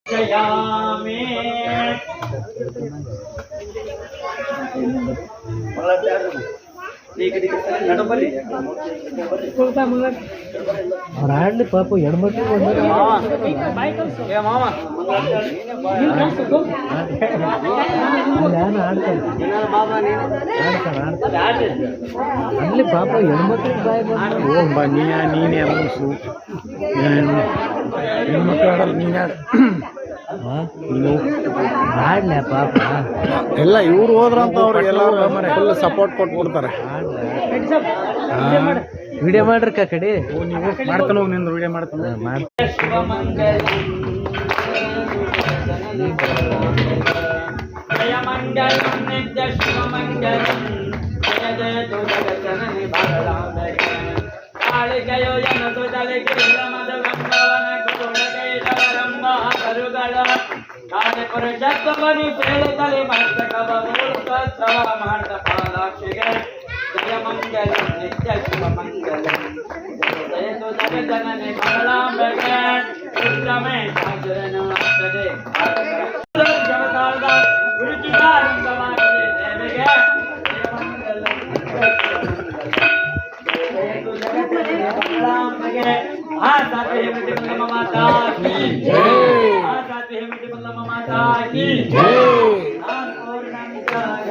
ಜಯಾಮೇ ಅವ್ರು ಆಡ್ಲಿ ಪಾಪ ಹೆಣ್ಮಕ್ಳು ಅಲ್ಲಿ ಪಾಪ ಹೆಣ್ಮಕ್ಳು ಬಾಯ್ ಹೋಗ್ಬಾ ನೀನೇ ಅನೌನ್ಸು ಹೆಣ್ಮಕ್ಳು ಆಡಲ್ಲ ನೀನು ಆಡ್ಲ ಪಾಪ ಎಲ್ಲ ಇವ್ರು ಹೋದ್ರಂತ ಅವ್ರಿಗೆ ಎಲ್ಲರೂ ಫುಲ್ ಸಪೋರ್ಟ್ ಕೊಟ್ಬಿಡ್ತಾರೆ. ವಿಡಿಯೋ ಮಾಡ್ರಿ ಕಡೆ ನೀವು ಮಾಡ್ತಾನೆ ಹೋಗಿ ನಿಂದು ವಿಡಿಯೋ ಮಾಡ್ತಾನೆ ಬನಿ ಬೇಳೆ ಮಾಡ್ದ ಪಾಲಾಕ್ಷಿಗೆ ಜಯ ಮಂಗಲ ನಿತ್ಯ ಶಿವ ಮಂಗಲ ಜಯತು ಜಗಜನನಿ ಮಂಗಳಾಂಬೆಗೆ ಉತ್ತಮೆ ಸಾಗರನು ಆಗ್ತದೆ ಜಗತಾಳದ ಗುರುಚಿತಾರಂಗವಾಗಿದೆ ದೇವಿಗೆ ಜಯ ಮಂಗಲ ಜಯತು ಜಗಜನನಿ ಮಂಗಳಾಂಬೆಗೆ ಆ ಸಾಧ್ಯ ಹೇಮತಿ ಮಲ್ಲಮ್ಮ ಮಾತಾ ಕಿ ಜೈ ಆ ಸಾಧ್ಯ ಹೇಮತಿ ಮಲ್ಲಮ್ಮ ಮಾತಾ ಕಿ ಜೈ